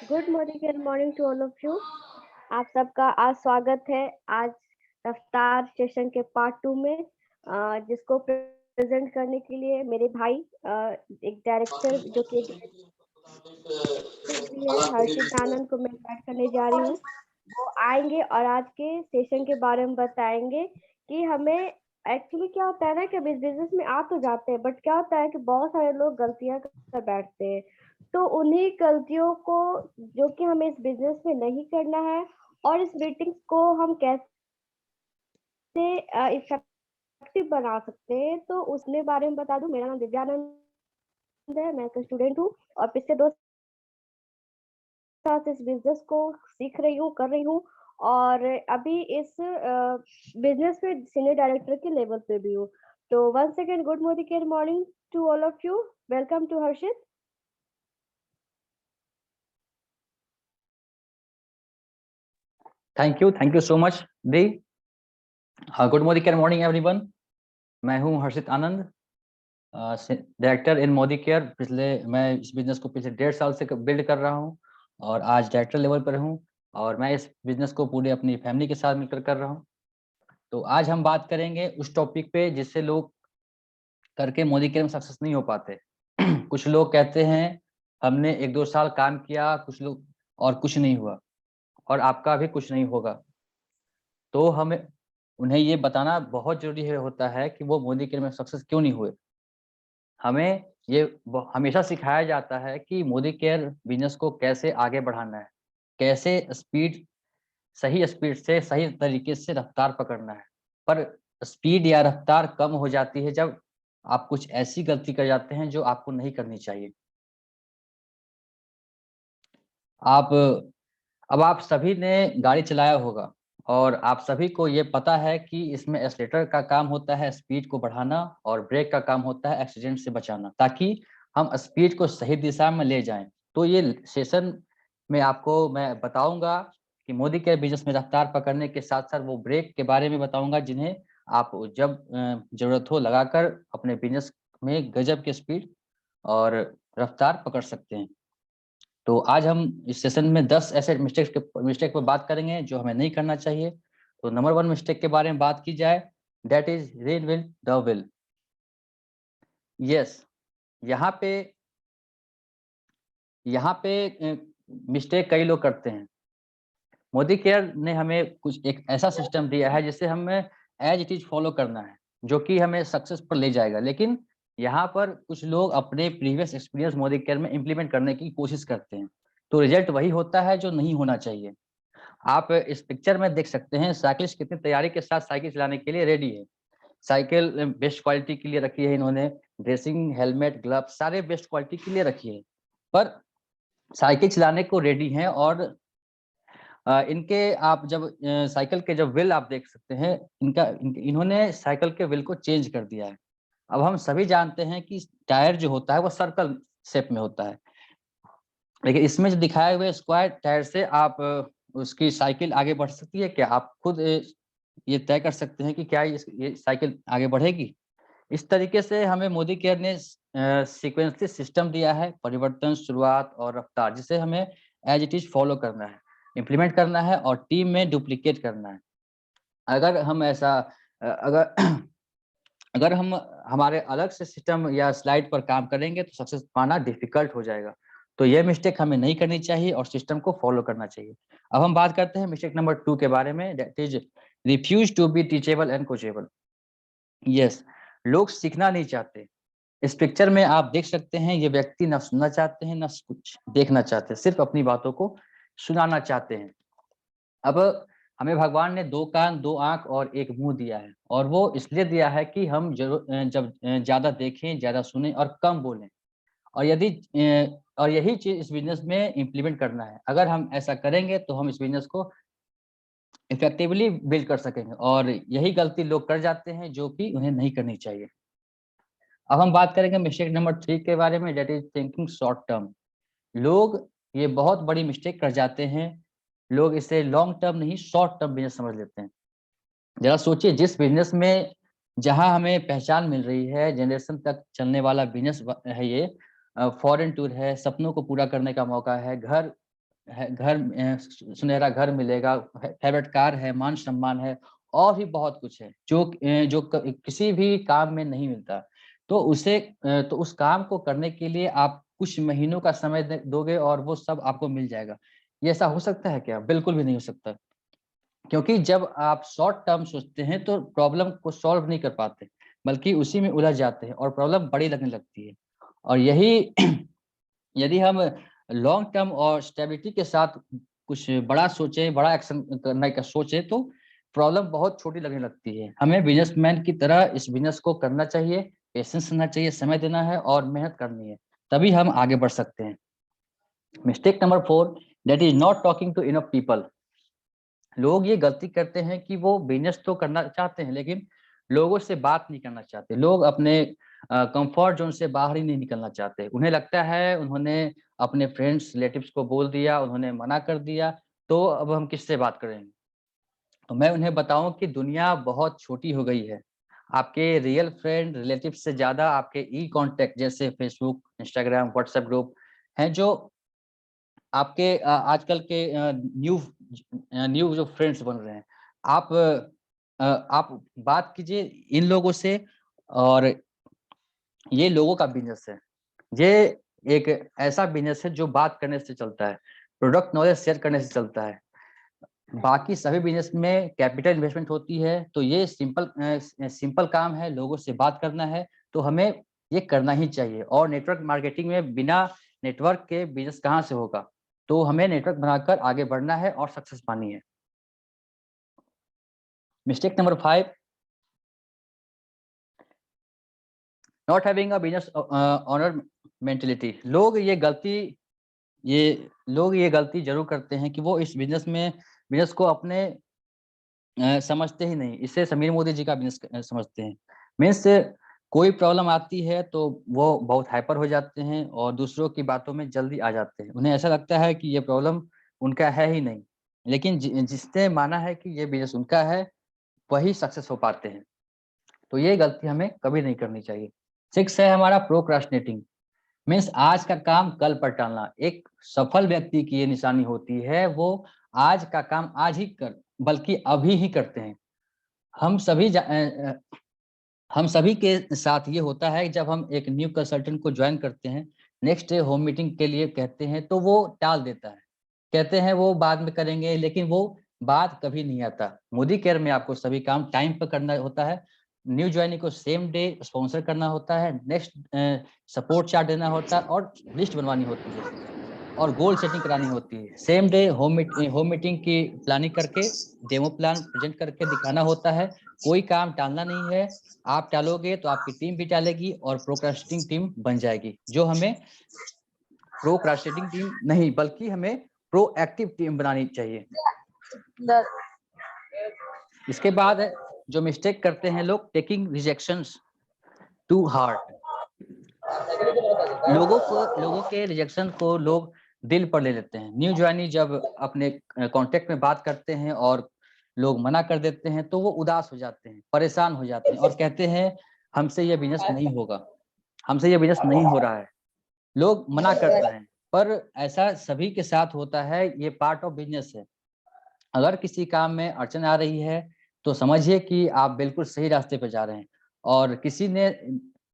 Good morning to all of you. आप सबका आज स्वागत है आज रफ्तार सेशन के पार्ट 2 में जिसको प्रेजेंट करने के लिए मेरे भाई एक डायरेक्टर जो कि भी है हर्षित आनंद को मैं इनवाइट करने जा रही हूँ। वो आएंगे और आज के सेशन के बारे में बताएंगे कि हमें एक्चुअली क्या होता है ना कि इस बिजनेस में आ तो जाते हैं बट क्या होता है कि बहुत सारे लोग गलतियां कर बैठते हैं। तो उन्हीं गलतियों को जो कि हमें इस बिजनेस में नहीं करना है और इस मीटिंग्स को हम कैसे इफेक्टिव बना सकते हैं तो उसने बारे में बता दूं। मेरा नाम दिव्यानंद है, मैं एक स्टूडेंट हूँ और पिछले 2 साल से इस बिजनेस को सीख रही हूँ, कर रही हूँ और अभी इस बिजनेस में सीनियर डायरेक्टर के लेवल पे भी हूँ। तो once again good morning to all of you. Welcome to Harshit. Thank you so much दी। Good morning everyone. मैं हूं Harshit Anand, director in Modi care. मैं इस बिजनेस को पिछले 1.5 साल से बिल्ड कर रहा हूं और आज डायरेक्टर लेवल पर हूं और मैं इस बिजनेस को पूरे अपनी फैमिली के साथ मिलकर कर रहा हूं। तो आज हम बात करेंगे उस टॉपिक पे जिससे लोग करके मोदी केयर में सक्सेस नहीं हो पाते। कुछ लोग कहते हैं हमने 1-2 साल काम किया, कुछ लोग और कुछ नहीं हुआ और आपका भी कुछ नहीं होगा। तो हमें उन्हें ये बताना बहुत जरूरी होता है कि वो मोदी केयर में सक्सेस क्यों नहीं हुए। हमें ये हमेशा सिखाया जाता है कि मोदी केयर बिजनेस को कैसे आगे बढ़ाना है, कैसे सही स्पीड से सही तरीके से रफ्तार पकड़ना है। पर स्पीड या रफ्तार कम हो जाती है जब आप कुछ ऐसी गलती कर जाते हैं जो आपको नहीं करनी चाहिए। आप अब आप सभी ने गाड़ी चलाया होगा और आप सभी को ये पता है कि इसमें एक्सीलरेटर का काम होता है स्पीड को बढ़ाना और ब्रेक का काम होता है एक्सीडेंट से बचाना, ताकि हम स्पीड को सही दिशा में ले जाएं। तो ये सेशन में आपको मैं बताऊंगा कि मोदी के बिजनेस में रफ्तार पकड़ने के साथ साथ वो ब्रेक के बारे में बताऊंगा जिन्हें आप जब जरूरत हो लगाकर अपने बिजनेस में गजब की स्पीड और रफ्तार पकड़ सकते हैं। तो आज हम इस सेशन में 10 ऐसे मिस्टेक पर बात करेंगे जो हमें नहीं करना चाहिए। तो नंबर 1 मिस्टेक के बारे में बात की जाए, that is reinvent the wheel. Yes, यहाँ पे मिस्टेक कई लोग करते हैं। मोदी केयर ने हमें कुछ एक ऐसा सिस्टम दिया है जिसे हमें एज इट इज फॉलो करना है, जो कि हमें सक्सेस पर ले जाएगा। लेकिन यहाँ पर कुछ लोग अपने प्रीवियस एक्सपीरियंस मोदी केयर में इम्प्लीमेंट करने की कोशिश करते हैं, तो रिजल्ट वही होता है जो नहीं होना चाहिए। आप इस पिक्चर में देख सकते हैं साइकिलिस्ट कितनी तैयारी के साथ साइकिल चलाने के लिए रेडी है। साइकिल बेस्ट क्वालिटी के लिए रखी है इन्होंने, ड्रेसिंग, हेलमेट, ग्लव्स सारे बेस्ट क्वालिटी के लिए रखी है। पर साइकिल चलाने को रेडी हैं और इनके आप जब साइकिल के जब व्हील आप देख सकते हैं, इन्होंने साइकिल के व्हील को चेंज कर दिया है। अब हम सभी जानते हैं कि टायर जो होता है वो सर्कल शेप में होता है, लेकिन इसमें जो दिखाए हुए स्क्वायर टायर से आप उसकी साइकिल आगे बढ़ सकती है क्या? आप खुद ये तय कर सकते हैं कि क्या ये साइकिल आगे बढ़ेगी? इस तरीके से हमें मोदी केयर ने सीक्वेंसली सिस्टम दिया है, परिवर्तन, शुरुआत और रफ्तार, जिसे हमें एज इट इज फॉलो करना है, इम्प्लीमेंट करना है और टीम में डुप्लीकेट करना है। अगर हम ऐसा अगर अगर हम हमारे अलग से सिस्टम या स्लाइड पर काम करेंगे तो सक्सेस पाना डिफिकल्ट हो जाएगा। तो ये मिस्टेक हमें नहीं करनी चाहिए और सिस्टम को फॉलो करना चाहिए। अब हम बात करते हैं मिस्टेक नंबर 2 के बारे में, that is refuse to be teachable and coachable. Yes, लोग सीखना नहीं चाहते। इस पिक्चर में आप देख सकते हैं ये व्यक्ति ना सुनना चाहते हैं ना कुछ देखना चाहते हैं, सिर्फ अपनी बातों को सुनाना चाहते हैं। अब हमें भगवान ने 2 कान, 2 आंख और 1 मुंह दिया है और वो इसलिए दिया है कि हम जब ज्यादा देखें, ज्यादा सुने और कम बोलें। और यही चीज इस बिजनेस में इम्प्लीमेंट करना है। अगर हम ऐसा करेंगे तो हम इस बिजनेस को इफेक्टिवली बिल्ड कर सकेंगे और यही गलती लोग कर जाते हैं जो कि उन्हें नहीं करनी चाहिए। अब हम बात करेंगे मिस्टेक नंबर 3 के बारे में, that is thinking short term. लोग ये बहुत बड़ी मिस्टेक कर जाते हैं। लोग इसे लॉन्ग टर्म नहीं शॉर्ट टर्म बिजनेस समझ लेते हैं। जरा सोचिए, जिस बिजनेस में जहां हमें पहचान मिल रही है, जनरेशन तक चलने वाला बिजनेस है, ये फॉरेन टूर है, सपनों को पूरा करने का मौका है, घर घर सुनहरा घर मिलेगा, फेवरेट कार है, मान सम्मान है, और भी बहुत कुछ है जो किसी भी काम में नहीं मिलता। तो तो उस काम को करने के लिए आप कुछ महीनों का समय दोगे और वो सब आपको मिल जाएगा। ये ऐसा हो सकता है क्या? बिल्कुल भी नहीं हो सकता। क्योंकि जब आप शॉर्ट टर्म सोचते हैं तो प्रॉब्लम को सॉल्व नहीं कर पाते, बल्कि उसी में उलझ जाते हैं और प्रॉब्लम बड़ी लगने लगती है। और यही यदि हम लॉन्ग टर्म और स्टेबिलिटी के साथ कुछ बड़ा सोचें, बड़ा एक्शन करने का सोचें, तो प्रॉब्लम बहुत छोटी लगने लगती है। हमें बिजनेसमैन की तरह इस बिजनेस को करना चाहिए, पेशेंस करना चाहिए, समय देना है और मेहनत करनी है, तभी हम आगे बढ़ सकते हैं। Mistake number 4, that is not talking to enough people. लोग ये गलती करते हैं कि वो बिजनेस तो करना चाहते हैं, लेकिन लोगों से बात नहीं करना चाहते। लोग अपने कंफर्ट जोन से बाहर ही नहीं निकलना चाहते। उन्हें लगता है उन्होंने अपने फ्रेंड्स रिलेटिव्स को बोल दिया, उन्होंने मना कर दिया, तो अब हम किससे बात करेंगे। तो मैं उन्हें बताऊं कि दुनिया बहुत छोटी हो गई है। आपके रियल फ्रेंड रिलेटिव से ज्यादा आपके ई कॉन्टेक्ट जैसे फेसबुक, इंस्टाग्राम, व्हाट्सएप ग्रुप हैं, जो आपके आजकल के न्यू न्यू जो फ्रेंड्स बन रहे हैं। आप बात कीजिए इन लोगों से। और ये लोगों का बिजनेस है। ये एक ऐसा बिजनेस है जो बात करने से चलता है, प्रोडक्ट नॉलेज शेयर करने से चलता है। बाकी सभी बिजनेस में कैपिटल इन्वेस्टमेंट होती है, तो ये सिंपल काम है, लोगों से बात करना है, तो हमें ये करना ही चाहिए। और नेटवर्क मार्केटिंग में बिना नेटवर्क के बिजनेस कहाँ से होगा? तो हमें नेटवर्क बनाकर आगे बढ़ना है और सक्सेस पानी है। Mistake number 5, not having a business honour mentality. लोग ये गलती जरूर करते हैं कि वो इस बिजनेस को अपने समझते ही नहीं। इसे समीर मोदी जी का बिजनेस समझते हैं। मीन्स कोई प्रॉब्लम आती है तो वो बहुत हाइपर हो जाते हैं और दूसरों की बातों में जल्दी आ जाते हैं। उन्हें ऐसा लगता है कि ये प्रॉब्लम उनका है ही नहीं, लेकिन जिसने माना है कि ये बिजनेस उनका है, वही सक्सेस हो पाते हैं। तो ये गलती हमें कभी नहीं करनी चाहिए। 6 है हमारा प्रोक्रास्टिनेटिंग। मीन्स आज का काम कल पर टालना। एक सफल व्यक्ति की ये निशानी होती है, वो आज का काम आज ही बल्कि अभी ही करते हैं। हम सभी के साथ ये होता है। जब हम एक न्यू कंसल्टेंट को ज्वाइन करते हैं, नेक्स्ट डे होम मीटिंग के लिए कहते हैं तो वो टाल देता है, कहते हैं वो बाद में करेंगे, लेकिन वो बात कभी नहीं आता। मोदी केयर में आपको सभी काम टाइम पर करना होता है। न्यू ज्वाइनिंग को सेम डे स्पॉन्सर करना होता है, नेक्स्ट सपोर्ट चार्ट देना होता है और लिस्ट बनवानी होती है और गोल सेटिंग करानी होती है। सेम डे होम मीटिंग की प्लानिंग करके डेमो प्लान प्रेजेंट करके दिखाना होता है। कोई काम टालना नहीं है। आप टालोगे तो आपकी टीम भी टालेगी और प्रोक्रास्टिनेटिंग टीम बन जाएगी, जो हमें प्रोक्रास्टिनेटिंग टीम नहीं बल्कि हमें प्रोएक्टिव टीम बनानी चाहिए। इसके बाद है जो मिस्टेक करते हैं लोग, टेकिंग रिजेक्शंस टू हार्ट। लोगों के रिजेक्शन को लोग दिल पर ले लेते हैं। न्यू ज्वाइनी जब अपने कांटेक्ट में बात करते हैं और लोग मना कर देते हैं, तो वो उदास हो जाते हैं, परेशान हो जाते हैं और कहते हैं हमसे ये बिजनेस नहीं होगा, हमसे ये बिजनेस नहीं हो रहा है। लोग मना करते हैं, पर ऐसा सभी के साथ होता है, ये पार्ट ऑफ बिजनेस है। अगर किसी काम में अड़चन आ रही है तो समझिए कि आप बिल्कुल सही रास्ते पर जा रहे हैं। और किसी ने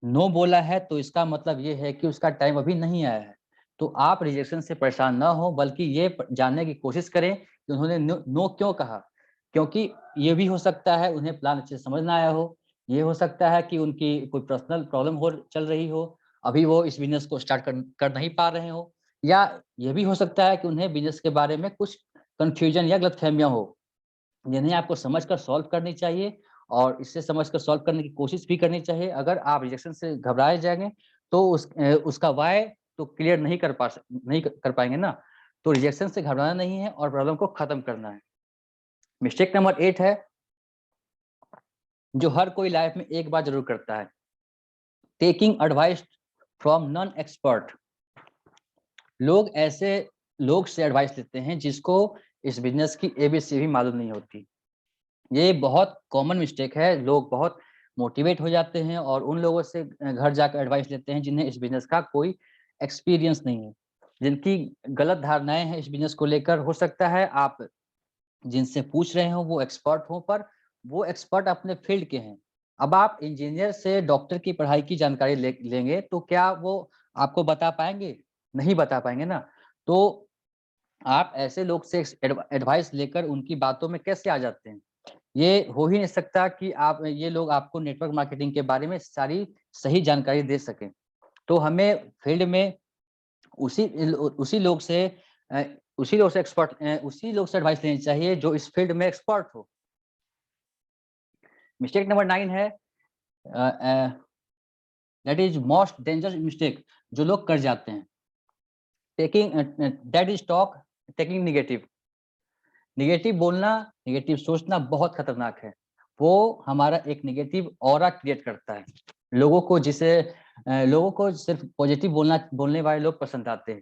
नो बोला है तो इसका मतलब ये है कि उसका टाइम अभी नहीं आया है। तो आप रिजेक्शन से परेशान ना हो, बल्कि ये जानने की कोशिश करें कि उन्होंने नो क्यों कहा। क्योंकि ये भी हो सकता है उन्हें प्लान अच्छे से समझ ना आया हो, ये हो सकता है कि उनकी कोई पर्सनल प्रॉब्लम चल रही हो, अभी वो इस बिजनेस को स्टार्ट कर नहीं पा रहे हो, या ये भी हो सकता है कि उन्हें बिजनेस के बारे में कुछ कंफ्यूजन या गलतफहमियां हो, जिन्हें आपको समझकर सॉल्व करनी चाहिए और इससे समझकर सॉल्व करने की कोशिश भी करनी चाहिए। अगर आप रिजेक्शन से घबराए जाएंगे तो उसका वाई तो क्लियर नहीं कर पाएंगे ना। तो रिजेक्शन से घबराना नहीं है और प्रॉब्लम को खत्म करना है। मिस्टेक नंबर 8 है जो हर कोई लाइफ में एक बार जरूर करता है, taking advice from non expert. लोग से एडवाइस लेते हैं जिसको इस बिजनेस की एबीसी भी मालूम नहीं होती। ये बहुत कॉमन मिस्टेक है। लोग बहुत मोटिवेट हो जाते हैं और उन लोगों से घर जाकर एडवाइस लेते हैं जिन्हें इस बिजनेस का कोई एक्सपीरियंस नहीं है। जिनकी गलत धारणाएं हैं इस बिजनेस को लेकर। हो सकता है आप जिनसे पूछ रहे हो वो एक्सपर्ट हो, पर वो एक्सपर्ट अपने फील्ड के हैं। अब आप इंजीनियर से डॉक्टर की पढ़ाई की जानकारी लेंगे तो क्या वो आपको बता पाएंगे? नहीं बता पाएंगे ना। तो आप ऐसे लोग से एडवाइस लेकर उनकी बातों में कैसे आ जाते हैं? ये हो ही नहीं सकता कि आप ये लोग आपको नेटवर्क मार्केटिंग के बारे में सारी सही जानकारी दे सकें। तो हमें फील्ड में उसी उसी लोग से उसी लोग से एडवाइस लेनी चाहिए जो इस फील्ड में एक्सपर्ट हो। मिस्टेक नंबर 9 है, that is most dangerous mistake जो लोग कर जाते हैं। Taking that is talk taking negative बोलना, निगेटिव सोचना बहुत खतरनाक है। वो हमारा एक निगेटिव ऑरा क्रिएट करता है। लोगों को सिर्फ पॉजिटिव बोलने वाले लोग पसंद आते हैं।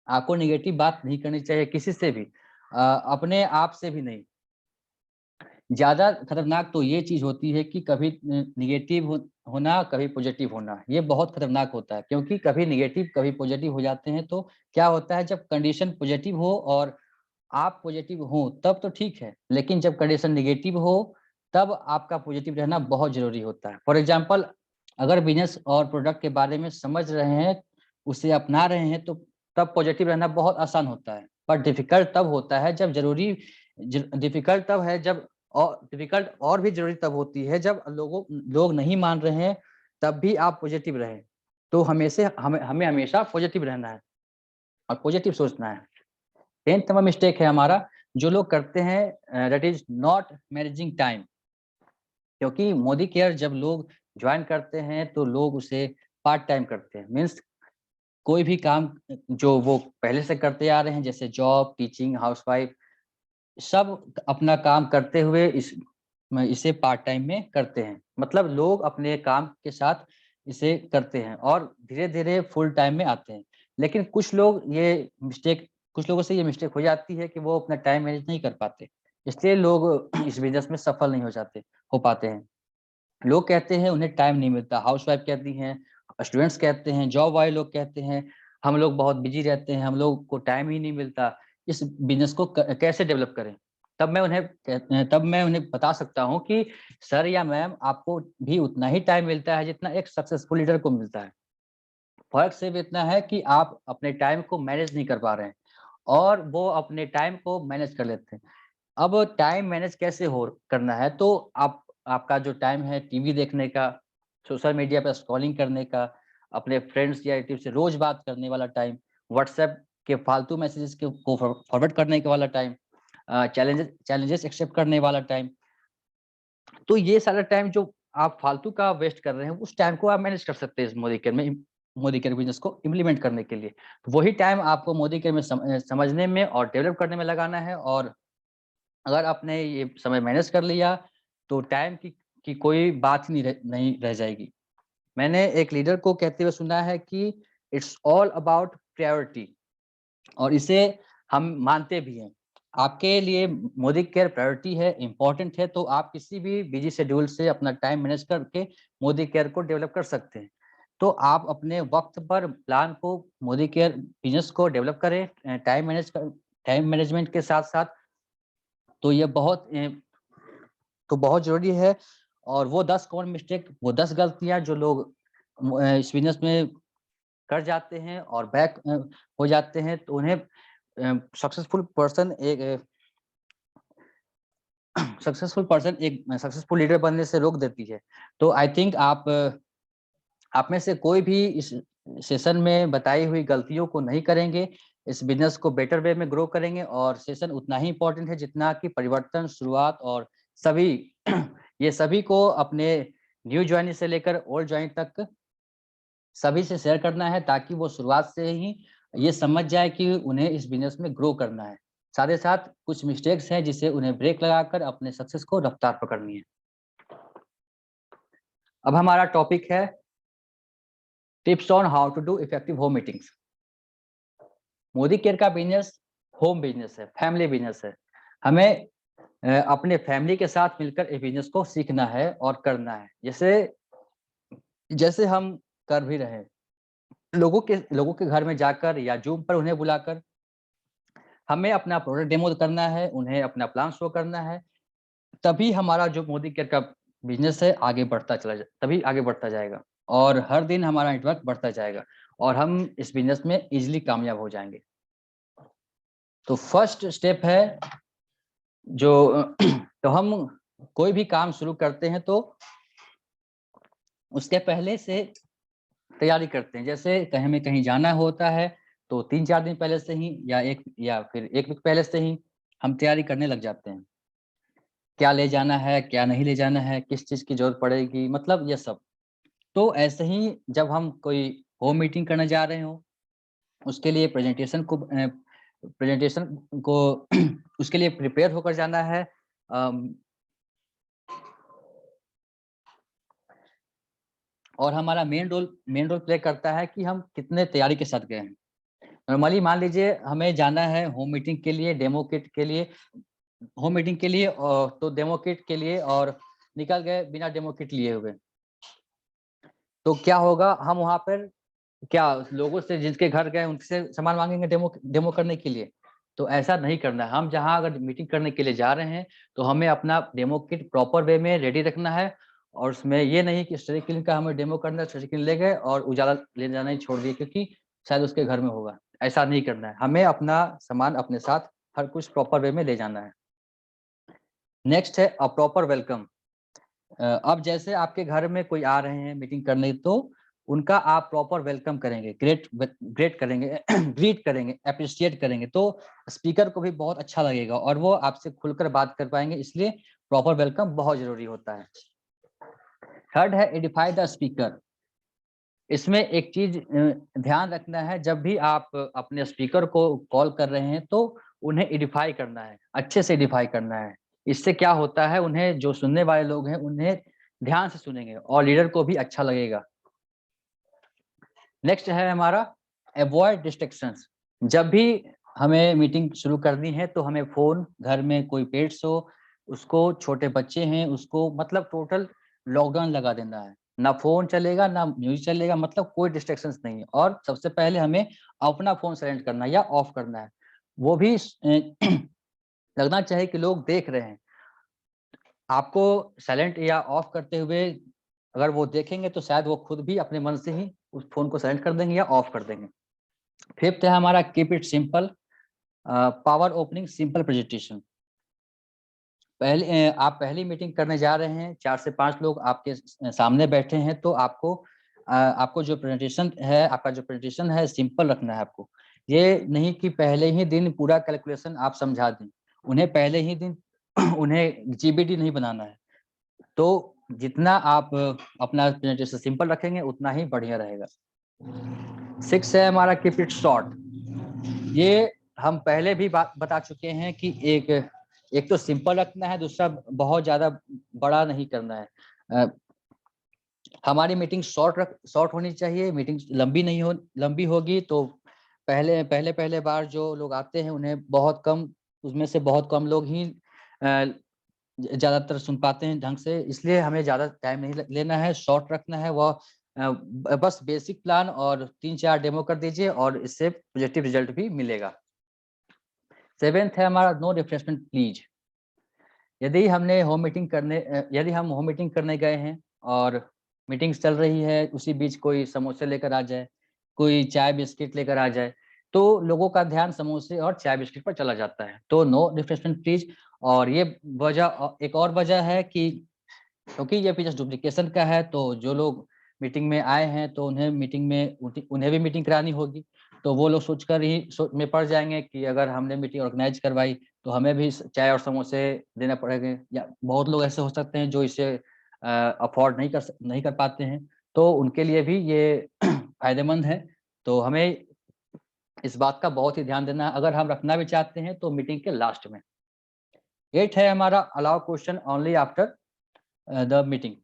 आपको निगेटिव बात नहीं करनी चाहिए किसी से भी, अपने आप से भी नहीं। ज्यादा खतरनाक तो ये चीज होती है कि कभी निगेटिव होना, कभी पॉजिटिव होना। ये बहुत खतरनाक होता है, क्योंकि कभी निगेटिव कभी पॉजिटिव हो जाते हैं तो क्या होता है, जब कंडीशन पॉजिटिव हो और आप पॉजिटिव हो तब तो ठीक है, लेकिन जब कंडीशन निगेटिव हो तब आपका पॉजिटिव रहना बहुत जरूरी होता है। फॉर एग्जाम्पल, अगर बिजनेस और प्रोडक्ट के बारे में समझ रहे हैं, उसे अपना रहे हैं, तो तब पॉजिटिव रहना बहुत आसान होता है। पर डिफिकल्ट तब होता है जब डिफिकल्ट तब है जब और डिफिकल्ट और भी जरूरी तब होती है जब लोग नहीं मान रहे हैं, तब भी आप पॉजिटिव रहें। तो हमें हमेशा पॉजिटिव रहना है और पॉजिटिव सोचना है। 10th नंबर मिस्टेक है हमारा जो लोग करते हैं, that is not managing time. क्योंकि मोदी केयर जब लोग ज्वाइन करते हैं तो लोग उसे पार्ट टाइम करते हैं। मीन्स कोई भी काम जो वो पहले से करते आ रहे हैं, जैसे जॉब, टीचिंग, हाउसवाइफ, सब अपना काम करते हुए इसे पार्ट टाइम में करते हैं। मतलब लोग अपने काम के साथ इसे करते हैं और धीरे धीरे फुल टाइम में आते हैं। लेकिन कुछ लोगों से ये मिस्टेक हो जाती है कि वो अपना टाइम मैनेज नहीं कर पाते, इसलिए लोग इस बिजनेस में सफल नहीं हो पाते हैं। लोग कहते हैं उन्हें टाइम नहीं मिलता, हाउसवाइफ कहती हैं, स्टूडेंट्स कहते हैं, जॉब वाले लोग कहते हैं हम लोग बहुत बिजी रहते हैं, हम लोग को टाइम ही नहीं मिलता, इस बिजनेस को कैसे डेवलप करें। तब मैं उन्हें बता सकता हूँ कि सर या मैम, आपको भी उतना ही टाइम मिलता है जितना एक सक्सेसफुल लीडर को मिलता है। फर्क सिर्फ इतना है कि आप अपने टाइम को मैनेज नहीं कर पा रहे हैं और वो अपने टाइम को मैनेज कर लेते हैं। अब टाइम मैनेज कैसे हो करना है, तो आपका जो टाइम है टीवी देखने का, सोशल मीडिया पर स्क्रॉलिंग करने का, अपने फ्रेंड्स या रिलेटिव से रोज बात करने वाला टाइम, व्हाट्सएप के फालतू मैसेजेस को फॉरवर्ड करने के वाला टाइम, चैलेंजेस एक्सेप्ट करने वाला टाइम, तो ये सारा टाइम जो आप फालतू का वेस्ट कर रहे हैं, उस टाइम को आप मैनेज कर सकते हैं इस मोदी केयर बिजनेस को इम्प्लीमेंट करने के लिए। तो वही टाइम आपको मोदी केयर में समझने में और डेवलप करने में लगाना है। और अगर आपने ये समय मैनेज कर लिया तो टाइम की कोई बात ही नहीं रह जाएगी। मैंने एक लीडर को कहते हुए सुना है कि इट्स ऑल अबाउट प्रायोरिटी, और इसे हम मानते भी हैं। आपके लिए मोदी केयर प्रायोरिटी है, इंपॉर्टेंट है, तो आप किसी भी बिजी शेड्यूल से अपना टाइम मैनेज करके मोदी केयर को डेवलप कर सकते हैं। तो आप अपने वक्त पर प्लान को, मोदी केयर बिजनेस को डेवलप करें टाइम मैनेजमेंट के साथ साथ। तो ये बहुत जरूरी है। और वो 10 कॉमन मिस्टेक, वो 10 गलतियां जो लोग इस बिजनेस में कर जाते हैं और बैक हो जाते हैं, तो उन्हें सक्सेसफुल पर्सन एक सक्सेसफुल लीडर बनने से रोक देती है। तो आई थिंक आप में से कोई भी इस सेशन में बताई हुई गलतियों को नहीं करेंगे, इस बिजनेस को बेटर वे में ग्रो करेंगे। और सेशन उतना ही इंपॉर्टेंट है जितना कि परिवर्तन, शुरुआत और सभी ये सभी को अपने न्यू ज्वाइनी से लेकर ओल्ड ज्वाइन तक सभी से शेयर करना है, ताकि वो शुरुआत से ही ये समझ जाए कि उन्हें इस बिजनेस में ग्रो करना है। साथ ही साथ कुछ मिस्टेक्स हैं जिसे उन्हें ब्रेक लगाकर अपने सक्सेस को रफ्तार पकड़नी है। अब हमारा टॉपिक है tips on how to do effective home meetings. Modi care का बिजनेस होम बिजनेस है, फैमिली बिजनेस है। हमें अपने फैमिली के साथ मिलकर इस बिजनेस को सीखना है और करना है, जैसे हम कर भी रहे हैं। लोगों के घर में जाकर या जूम पर उन्हें बुलाकर हमें अपना प्रोडक्ट डेमो करना है, उन्हें अपना प्लान शो करना है। तभी हमारा जो मोदी केयर का बिजनेस है तभी आगे बढ़ता जाएगा और हर दिन हमारा नेटवर्क बढ़ता जाएगा और हम इस बिजनेस में इजीली कामयाब हो जाएंगे। तो फर्स्ट स्टेप है जो तो हम कोई भी काम शुरू करते हैं तो उसके पहले से तैयारी करते हैं। जैसे कहीं में कहीं जाना होता है तो 3-4 दिन पहले से ही या फिर 1 वीक पहले से ही हम तैयारी करने लग जाते हैं। क्या ले जाना है, क्या नहीं ले जाना है, किस चीज़ की ज़रूरत पड़ेगी, मतलब ये सब। तो ऐसे ही जब हम कोई होम मीटिंग करने जा रहे हो, उसके लिए प्रेजेंटेशन को उसके लिए प्रिपेयर होकर जाना है। और हमारा मेन रोल प्ले करता है कि हम कितने तैयारी के साथ गए हैं। नॉर्मली मान लीजिए हमें जाना है होम मीटिंग के लिए, डेमो किट के लिए, होम मीटिंग के लिए तो डेमो किट के लिए और निकल गए बिना डेमो किट लिए हुए। तो क्या होगा, हम वहाँ पर क्या लोगों से जिनके घर गए उनसे सामान मांगेंगे डेमो करने के लिए? तो ऐसा नहीं करना है। हम जहाँ अगर मीटिंग करने के लिए जा रहे हैं तो हमें अपना डेमो किट प्रॉपर वे में रेडी रखना है और उसमें ये नहीं कि स्टडी क्लीन का हमें डेमो करना है, स्टडी क्लीन ले गए और उजाला ले जाना ही छोड़ दिए क्योंकि शायद उसके घर में होगा। ऐसा नहीं करना है, हमें अपना सामान अपने साथ हर कुछ प्रॉपर वे में ले जाना है। नेक्स्ट है अ प्रॉपर वेलकम। अब जैसे आपके घर में कोई आ रहे हैं मीटिंग करने तो उनका आप प्रॉपर वेलकम करेंगे, ग्रेट करेंगे, ग्रीट करेंगे, अप्रिशिएट करेंगे तो स्पीकर को भी बहुत अच्छा लगेगा और वो आपसे खुलकर बात कर पाएंगे, इसलिए प्रॉपर वेलकम बहुत जरूरी होता है। थर्ड है एडिफाई द स्पीकर। इसमें एक चीज ध्यान रखना है, जब भी आप अपने स्पीकर को कॉल कर रहे हैं तो उन्हें एडिफाई करना है, अच्छे से एडिफाई करना है। इससे क्या होता है, उन्हें जो सुनने वाले लोग हैं उन्हें ध्यान से सुनेंगे और लीडर को भी अच्छा लगेगा। नेक्स्ट है हमारा अवॉइड डिस्ट्रैक्शंस। जब भी हमें मीटिंग शुरू करनी है तो हमें फोन, घर में कोई पेट्स हो, उसको, छोटे बच्चे हैं उसको, मतलब टोटल लॉकडाउन लगा देना है। ना फोन चलेगा ना म्यूजिक चलेगा, मतलब कोई डिस्ट्रैक्शंस नहीं है। और सबसे पहले हमें अपना फोन साइलेंट करना है या ऑफ करना है। वो भी लगना चाहिए कि लोग देख रहे हैं आपको साइलेंट या ऑफ करते हुए। अगर वो देखेंगे तो शायद वो खुद भी अपने मन से ही उस फोन को साइलेंट कर देंगे या ऑफ कर देंगे। फिफ्थ है हमारा keep it simple, power opening simple presentation. आप पहली मीटिंग करने जा रहे हैं, 4 से 5 लोग आपके सामने बैठे हैं तो आपको जो प्रेजेंटेशन है सिंपल रखना है। आपको ये नहीं कि पहले ही दिन पूरा कैलकुलेशन आप समझा दें, उन्हें पहले ही दिन उन्हें जीबीडी नहीं बनाना है। तो जितना आप अपना प्रेजेंटेशन सिंपल रखेंगे उतना ही बढ़िया रहेगा। 6 है हमारा कीप इट शॉर्ट। ये हम पहले भी बता चुके हैं कि एक तो सिंपल रखना है, दूसरा बहुत ज्यादा बड़ा नहीं करना है। हमारी मीटिंग शॉर्ट होनी चाहिए। मीटिंग लंबी होगी तो पहले बार जो लोग आते हैं उन्हें उसमें से बहुत कम लोग ही ज्यादातर सुन पाते हैं ढंग से, इसलिए हमें ज्यादा टाइम नहीं लेना है, शॉर्ट रखना है। वह बस बेसिक प्लान और 3-4 डेमो कर दीजिए और इससे पॉजिटिव रिजल्ट भी मिलेगा। 7th है हमारा नो रिफ्रेशमेंट प्लीज। यदि हम होम मीटिंग करने गए हैं और मीटिंग चल रही है, उसी बीच कोई समोसे लेकर आ जाए, कोई चाय बिस्किट लेकर आ जाए, तो लोगों का ध्यान समोसे और चाय बिस्किट पर चला जाता है। तो नो रिफ्रेशमेंट प्लीज। और ये एक और वजह है कि क्योंकि ये फीचर्स डुप्लीकेशन का है, तो जो लोग मीटिंग में आए हैं तो उन्हें भी मीटिंग करानी होगी। तो वो लोग सोच में पड़ जाएंगे कि अगर हमने मीटिंग ऑर्गेनाइज करवाई तो हमें भी चाय और समोसे देना पड़ेंगे। या बहुत लोग ऐसे हो सकते हैं जो इसे अफोर्ड नहीं कर पाते हैं, तो उनके लिए भी ये फायदेमंद है। तो हमें इस बात का बहुत ही ध्यान देना है अगर हम रखना भी चाहते हैं तो मीटिंग के लास्ट में। 8 है हमारा allow question only after the meeting.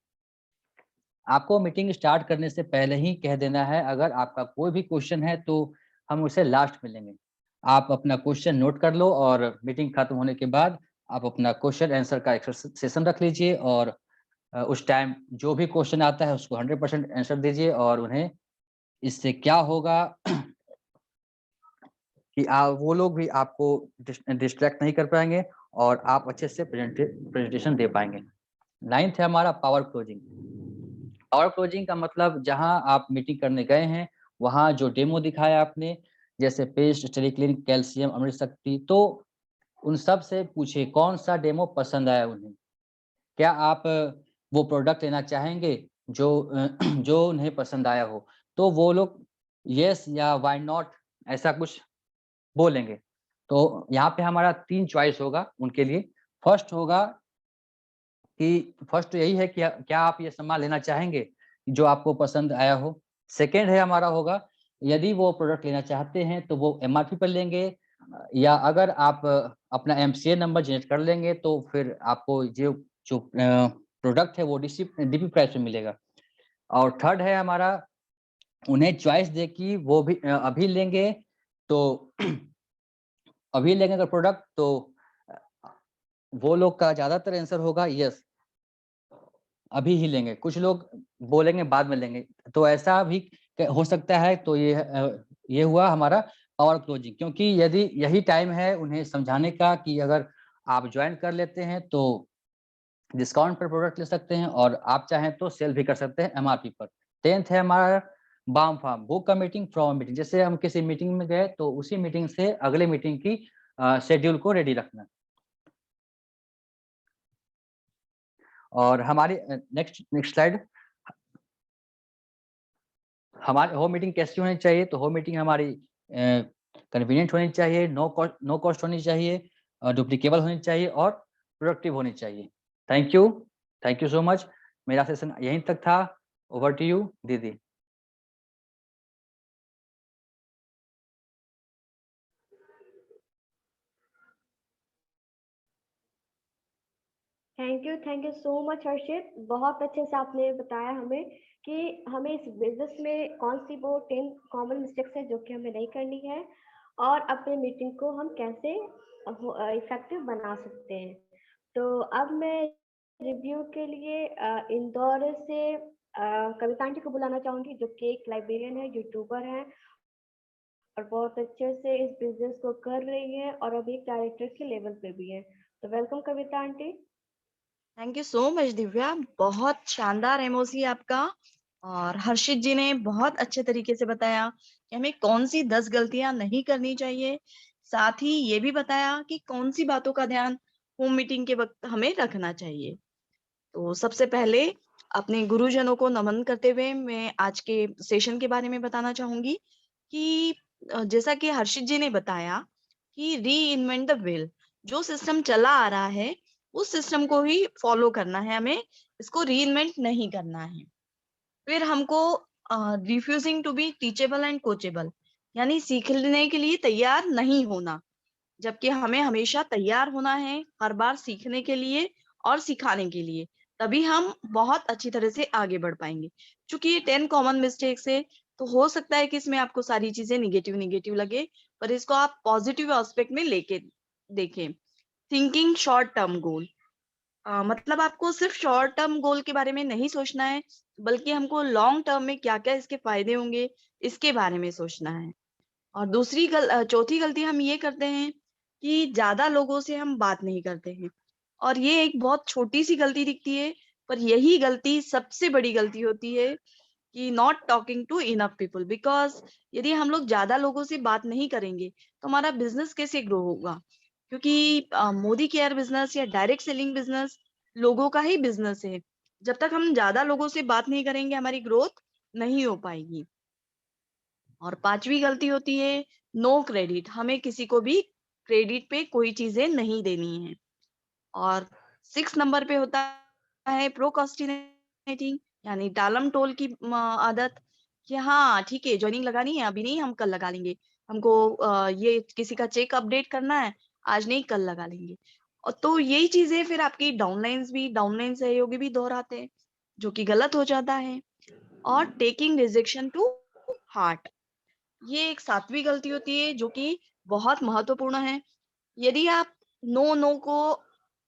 आपको मीटिंग स्टार्ट करने से पहले ही कह देना है अगर आपका कोई भी क्वेश्चन है तो हम उसे लास्ट में लेंगे। आप अपना क्वेश्चन नोट कर लो और मीटिंग खत्म होने के बाद आप अपना क्वेश्चन आंसर का एक सेशन रख लीजिए और उस टाइम जो भी क्वेश्चन आता है उसको 100% आंसर दीजिए और उन्हें इससे क्या होगा कि वो लोग भी आपको डिस्ट्रैक्ट नहीं कर पाएंगे और आप अच्छे से प्रेजेंटेशन दे पाएंगे। 9th है हमारा पावर क्लोजिंग। पावर क्लोजिंग का मतलब जहां आप मीटिंग करने गए हैं वहां जो डेमो दिखाया आपने, जैसे पेस्ट, स्टेरिक्लिन, कैल्शियम, अमृत शक्ति, तो उन सब से पूछे कौन सा डेमो पसंद आया उन्हें। क्या आप वो प्रोडक्ट लेना चाहेंगे जो जो उन्हें पसंद आया हो, तो वो लोग यस या व्हाई नॉट ऐसा कुछ बोलेंगे। तो यहाँ पे हमारा 3 चॉइस होगा उनके लिए। फर्स्ट होगा कि फर्स्ट तो यही है कि क्या आप ये सामान लेना चाहेंगे जो आपको पसंद आया हो। सेकंड है हमारा होगा यदि वो प्रोडक्ट लेना चाहते हैं तो वो एमआरपी पर लेंगे, या अगर आप अपना एमसीए नंबर जनरेट कर लेंगे तो फिर आपको जो प्रोडक्ट है वो डीपी प्राइस में मिलेगा। और थर्ड है हमारा उन्हें चॉइस दे कि वो भी अभी लेंगे तो अभी लेंगे अगर प्रोडक्ट तो वो लोग का ज्यादातर आंसर होगा यस, अभी ही लेंगे। कुछ लोग बोलेंगे बाद में लेंगे, तो ऐसा भी हो सकता है। तो ये हुआ हमारा पावर क्लोजिंग, क्योंकि यदि यही टाइम है उन्हें समझाने का कि अगर आप ज्वाइन कर लेते हैं तो डिस्काउंट पर प्रोडक्ट ले सकते हैं और आप चाहें तो सेल भी कर सकते हैं एमआरपी पर। 10th है हमारा बाम फार्म, बुक का मीटिंग फ्रॉम मीटिंग। जैसे हम किसी मीटिंग में गए तो उसी मीटिंग से अगले मीटिंग की शेड्यूल को रेडी रखना। और हमारी नेक्स्ट स्लाइड, हमारी होम मीटिंग कैसी होनी चाहिए। तो होम मीटिंग हमारी कन्वीनियंट होनी चाहिए, नो कॉस्ट होनी चाहिए, डुप्लीकेबल होनी चाहिए और प्रोडक्टिव होनी चाहिए। Thank you so much. मेरा सेशन यहीं तक था। ओवर टू यू दीदी। थैंक यू सो मच हर्षित। बहुत अच्छे से आपने बताया हमें कि हमें इस बिजनेस में कौन सी वो 10 कॉमन मिस्टेक्स है जो कि हमें नहीं करनी है और अपने मीटिंग को हम कैसे इफेक्टिव बना सकते हैं। तो अब मैं रिव्यू के लिए इंदौर से कविता आंटी को बुलाना चाहूंगी, जो कि एक लाइब्रेरियन है, यूट्यूबर है और बहुत अच्छे से इस बिजनेस को कर रही है और अभी एक डायरेक्टर के लेवल पे भी है। तो welcome Kavita aunty. Thank you so much Divya, बहुत शानदार एमओसी आपका। और हर्षित जी ने बहुत अच्छे तरीके से बताया कि हमें कौन सी 10 गलतियां नहीं करनी चाहिए। साथ ही ये भी बताया कि कौन सी बातों का ध्यान होम मीटिंग के वक्त हमें रखना चाहिए। तो सबसे पहले अपने गुरुजनों को नमन करते हुए मैं आज के सेशन के बारे में बताना चाहूंगी कि जैसा कि हर्षित जी ने बताया कि री इन्वेंट द व्हील, जो सिस्टम चला आ रहा है उस सिस्टम को ही फॉलो करना है, हमें इसको री इन्वेंट नहीं करना है। फिर हमको refusing to be teachable and coachable, यानी सीखने के लिए तैयार नहीं होना, जबकि हमें हमेशा तैयार होना है हर बार सीखने के लिए और सिखाने के लिए। तभी हम बहुत अच्छी तरह से आगे बढ़ पाएंगे। चूंकि ये 10 कॉमन मिस्टेक्स है, तो हो सकता है कि इसमें आपको सारी चीजें निगेटिव निगेटिव लगे, पर इसको आप पॉजिटिव एस्पेक्ट में लेके देखें। थिंकिंग शॉर्ट टर्म गोल, मतलब आपको सिर्फ शॉर्ट टर्म गोल के बारे में नहीं सोचना है, बल्कि हमको लॉन्ग टर्म में क्या क्या इसके फायदे होंगे इसके बारे में सोचना है। और चौथी गलती हम ये करते हैं कि ज्यादा लोगों से हम बात नहीं करते हैं। और ये एक बहुत छोटी सी गलती दिखती है, पर यही गलती सबसे बड़ी गलती होती है कि not talking to enough people. Because यदि हम लोग ज्यादा लोगों से बात नहीं करेंगे तो हमारा बिजनेस कैसे ग्रो होगा। क्योंकि मोदी केयर बिजनेस या डायरेक्ट सेलिंग बिजनेस लोगों का ही बिजनेस है। जब तक हम ज्यादा लोगों से बात नहीं करेंगे हमारी ग्रोथ नहीं हो पाएगी। और पांचवी गलती होती है नो क्रेडिट, हमें किसी को भी क्रेडिट पे कोई चीजें नहीं देनी है। और 6 नंबर पे होता है प्रोक्रास्टिनेटिंग, यानी टालम टोल की आदत कि हाँ ठीक है ज्वाइनिंग लगानी है, अभी नहीं हम कल लगा लेंगे। हमको ये किसी का चेक अपडेट करना है, आज नहीं कल लगा लेंगे। और तो यही चीजें फिर आपकी डाउनलाइन सहयोगी भी दोहराते हैं, जो कि गलत हो जाता है। और टेकिंग रिजेक्शन टू हार्ट, ये एक 7वीं गलती होती है जो कि बहुत महत्वपूर्ण है। यदि आप नो नो को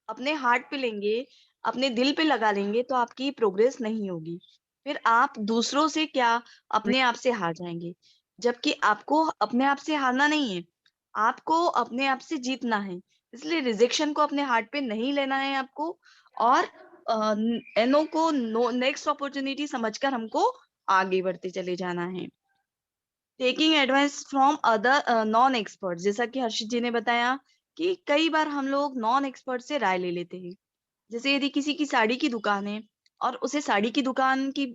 अपने हार्ट पे लेंगे, अपने दिल पे लगा लेंगे, तो आपकी प्रोग्रेस नहीं होगी। फिर आप दूसरों से क्या अपने आप से हार जाएंगे। जबकि आपको अपने आप से हारना नहीं है, आपको अपने आप से जीतना है। इसलिए रिजेक्शन को अपने हार्ट पे नहीं लेना है आपको, और एनो को नेक्स्ट अपॉर्चुनिटी समझकर हमको आगे बढ़ते चले जाना है। Taking advice from other non expert, जैसा कि हर्षित जी ने बताया कि कई बार हम लोग नॉन एक्सपर्ट से राय ले लेते हैं। जैसे यदि किसी की साड़ी की दुकान है और उसे साड़ी की दुकान की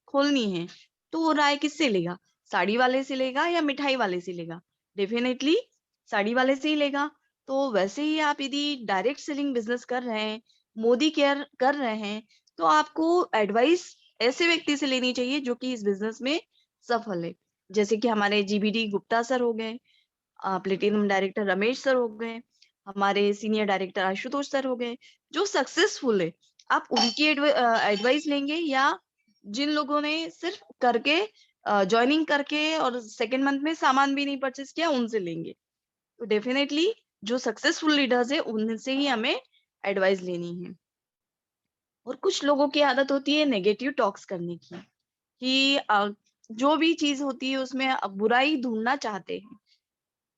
खोलनी है, तो वो राय किससे लेगा? साड़ी वाले से लेगा या मिठाई वाले से लेगा? डेफिनेटली साड़ी वाले से ही लेगा। तो वैसे ही आप यदि डायरेक्ट सेलिंग बिजनेस कर रहे हैं, मोदी केयर कर रहे हैं, तो आपको एडवाइस ऐसे व्यक्ति से लेनी चाहिए जो कि इस बिजनेस में सफल है। जैसे कि हमारे जीबीडी गुप्ता सर हो गए, प्लेटिनम डायरेक्टर रमेश सर हो गए, हमारे सीनियर डायरेक्टर आशुतोष सर हो गए, जो सक्सेसफुल है। आप उनकी एडवाइस लेंगे या जिन लोगों ने सिर्फ करके जॉइनिंग करके और सेकंड मंथ में सामान भी नहीं परचेज किया, उनसे लेंगे। तो डेफिनेटली जो सक्सेसफुल लीडर्स है उनसे ही हमें एडवाइस लेनी है। और कुछ लोगों की आदत होती है नेगेटिव टॉक्स करने की, कि जो भी चीज होती है उसमें बुराई ढूंढना चाहते हैं।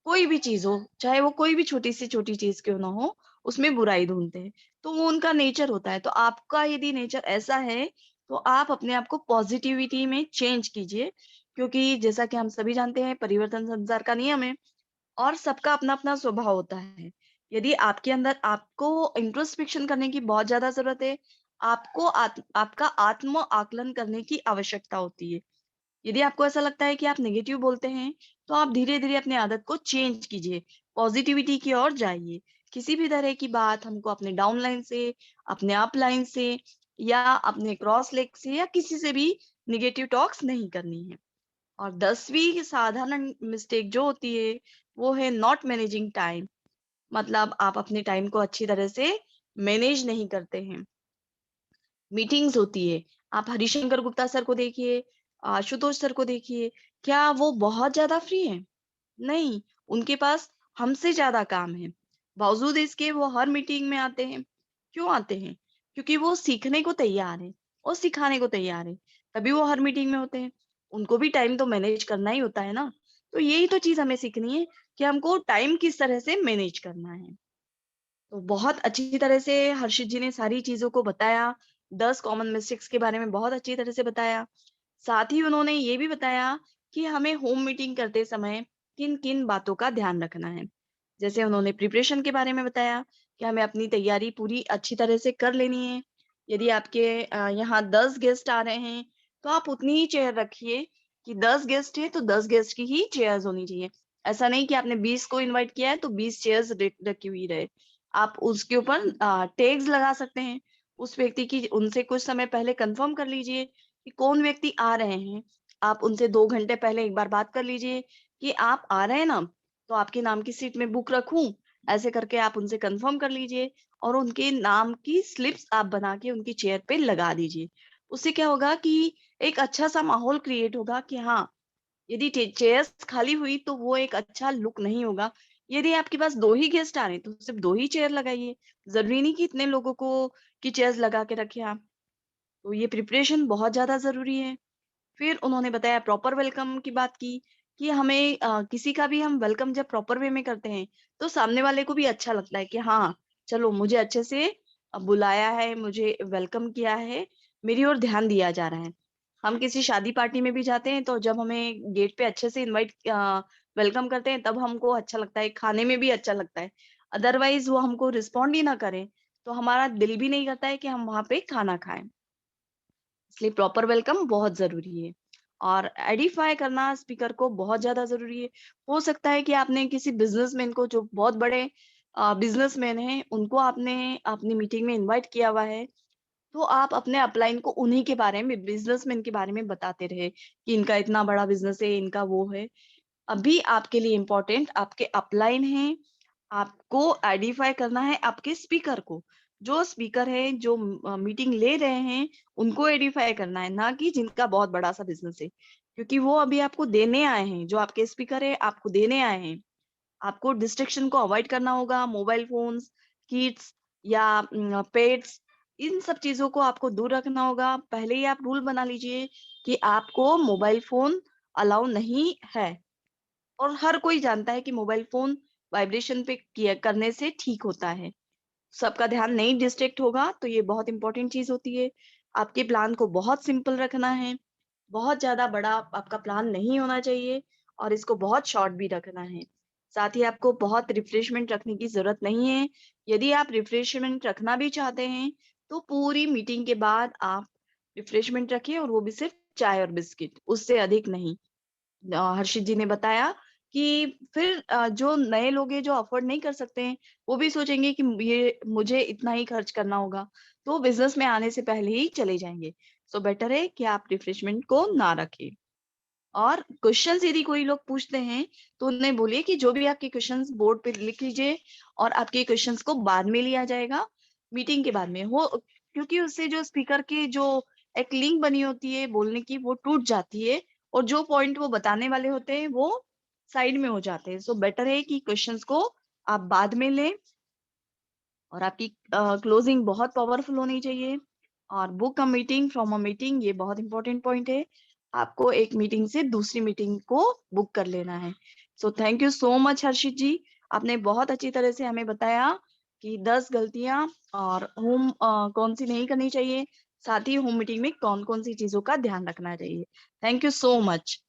कोई भी चीज हो, चाहे वो कोई भी छोटी से छोटी चीज क्यों ना हो, उसमें बुराई ढूंढते हैं। तो वो उनका नेचर होता है। तो आपका यदि नेचर ऐसा है, तो आप अपने आप को पॉजिटिविटी में चेंज कीजिए, क्योंकि जैसा कि हम सभी जानते हैं, परिवर्तन संसार का नियम है और सबका अपना अपना स्वभाव होता है। यदि आपके अंदर आपको इंट्रोस्पेक्शन करने की बहुत ज्यादा जरूरत है, आपको आपका आत्म आकलन करने की आवश्यकता होती है। यदि आपको ऐसा लगता है कि आप नेगेटिव बोलते हैं, तो आप धीरे-धीरे अपनी आदत को चेंज कीजिए, पॉजिटिविटी की ओर जाइए। किसी भी तरह की बात हमको अपने डाउन लाइन से, अपने अप लाइन से या अपने क्रॉस लेग से या किसी से भी नेगेटिव टॉक्स नहीं करनी है। और 10वीं साधारण मिस्टेक जो होती है, वो है नॉट मैनेजिंग टाइम। मतलब आप अपने टाइम को अच्छी तरह से मैनेज नहीं करते हैं। मीटिंग्स होती है, आप हरिशंकर गुप्ता सर को देखिए, आशुतोष सर को देखिए, क्या वो बहुत ज़्यादा फ्री हैं? नहीं, उनके पास हमसे ज़्यादा काम है। बावजूद इसके वो हर मीटिंग में आते हैं। क्यों आते हैं? क्योंकि वो सीखने को तैयार हैं और सिखाने को तैयार हैं, तभी वो हर मीटिंग में होते हैं। उनको भी टाइम तो मैनेज करना ही होता है ना। तो यही तो चीज़ हमें सीखनी है कि हमको टाइम किस तरह से मैनेज करना है। तो बहुत अच्छी तरह से हर्षित जी ने सारी चीज़ों को बताया, 10 कॉमन मिस्टेक्स के बारे में बहुत अच्छी तरह से बताया। साथ ही उन्होंने ये भी बताया कि हमें होम मीटिंग करते समय किन-किन बातों का ध्यान रखना है। जैसे उन्होंने प्रिपरेशन के बारे में बताया कि हमें अपनी तैयारी पूरी अच्छी तरह से कर लेनी है। यदि आपके यहाँ 10 गेस्ट आ रहे हैं, तो आप उतनी ही चेयर रखिए कि 10 गेस्ट हैं, तो 10 गेस्ट की ही चेयर्स होनी चाहिए। ऐसा नहीं कि आपने 20 को इनवाइट किया है, तो 20 चेयर्स रखी हुई रहे। आप उसके ऊपर टैग्स लगा सकते हैं। उस व्यक्ति की उनसे कुछ समय पहले कन्फर्म कर लीजिए कि कौन व्यक्ति आ रहे हैं। आप उनसे 2 घंटे पहले एक बार बात कर लीजिए कि आप आ रहे हैं ना, तो आपके नाम की सीट में बुक रखूँ? ऐसे करके आप उनसे कन्फर्म कर लीजिए और उनके नाम की स्लिप्स आप बना के उनकी चेयर पे लगा दीजिए। उससे क्या होगा कि एक अच्छा-सा माहौल क्रिएट होगा कि हाँ, यदि चेयर्स खाली हुई तो वो एक अच्छा लुक नहीं होगा। यदि आपके पास 2 ही गेस्ट आ रहे हैं, तो सिर्फ़ 2 ही चेयर लगाइए। ज़रूरी नहीं कि इतने लोगों को की चेयर्स लगा के रखें आप। तो ये प्रिपरेशन बहुत ज़्यादा ज़रूरी है। फिर उन्होंने बताया प्रॉपर वेलकम की बात की कि हमें किसी का भी हम वेलकम जब प्रॉपर वे में करते हैं, तो सामने वाले को भी अच्छा लगता है कि हाँ, चलो मुझे अच्छे से बुलाया है, मुझे वेलकम किया है, मेरी ओर ध्यान दिया जा रहा है। हम किसी शादी पार्टी में भी जाते हैं, तो जब हमें गेट पे अच्छे से वेलकम करते हैं, तब हमको अच्छा लगता है, खाने में भी अच्छा लगता है। अदरवाइज़ वो हमको रिस्पॉन्ड ही ना करें, तो हमारा दिल भी नहीं करता है कि हम वहाँ पे खाना खाएँ। इसलिए प्रॉपर वेलकम बहुत ज़रूरी है। और एडिफाई करना स्पीकर को बहुत ज़्यादा ज़रूरी है। हो सकता है कि आपने किसी बिज़नेसमैन को, जो बहुत बड़े बिज़नेसमैन हैं, उनको आपने अपनी मीटिंग में इनवाइट किया हुआ है, तो आप अपने अपलाइन को उन्हीं के बारे में, बिज़नेसमैन के बारे में बताते रहे कि इनका इतना बड़ा बिज़नेस है, इनका वो है। अभी आपके लिए इम्पोर्टेंट आपके अपलाइन हैं, आपको आइडेंटिफ़ाई करना है आपके स्पीकर को। जो स्पीकर है, जो मीटिंग ले रहे हैं, उनको आइडेंटिफ़ाई करना है, ना कि जिनका बहुत बड़ा-सा बिज़नेस है। क्योंकि वो अभी आपको देने आए हैं, जो आपके स्पीकर है, आपको देने आए हैं। आपको डिस्ट्रैक्शन को अवॉइड करना होगा, मोबाइल फ़ोन्स, किड्स या पेट्स, इन सब चीजों को आपको दूर रखना होगा। पहले ही आप रूल बना लीजिए कि आपको मोबाइल फोन अलाउ नहीं है। और हर कोई जानता है कि मोबाइल फोन वाइब्रेशन पे किया करने से ठीक होता है। सबका ध्यान नहीं डिस्ट्रैक्ट होगा, तो ये बहुत इंपॉर्टेंट चीज होती है। आपके प्लान को बहुत सिंपल रखना है, बहुत ज्यादा बड़ा आपका प्लान नहीं होना चाहिए और इसको बहुत शॉर्ट भी रखना है। साथ ही आपको बहुत रिफ्रेशमेंट रखने की जरूरत नहीं है। यदि आप रिफ्रेशमेंट रखना भी चाहते हैं, तो पूरी मीटिंग के बाद आप रिफ्रेशमेंट रखिए और वो भी सिर्फ चाय और बिस्किट, उससे अधिक नहीं। हर्षित जी ने बताया कि फिर जो नए लोग हैं जो अफोर्ड नहीं कर सकते हैं, वो भी सोचेंगे कि ये मुझे इतना ही खर्च करना होगा, तो बिजनेस में आने से पहले ही चले जाएंगे। सो बेटर है कि आप रिफ्रेशमेंट को ना रखें। और क्वेश्चंस यदि कोई लोग पूछते हैं, तो उन्हें बोलिए कि जो भी आपके क्वेश्चंस बोर्ड पे लिख लीजिए और आपके क्वेश्चंस को बाद में लिया जाएगा, मीटिंग के बाद में हो, क्योंकि उससे जो स्पीकर की जो एक लिंक बनी होती है बोलने की, वो टूट जाती है और जो पॉइंट वो बताने वाले होते हैं वो साइड में हो जाते हैं। सो बेटर है कि क्वेश्चंस को आप बाद में लें और आपकी क्लोजिंग बहुत पावरफुल होनी चाहिए। और book a meeting from a meeting, ये बहुत इंपॉर्टेंट पॉइंट है। आपको एक मीटिंग से दूसरी मीटिंग को बुक कर लेना है। So thank you so much Harshit ji, आपने बहुत अच्छी तरह से हमें बताया कि 10 गलतियां और होम कौन सी नहीं करनी चाहिए, साथ ही होम मीटिंग में कौन कौन सी चीजों का ध्यान रखना चाहिए। Thank you so much.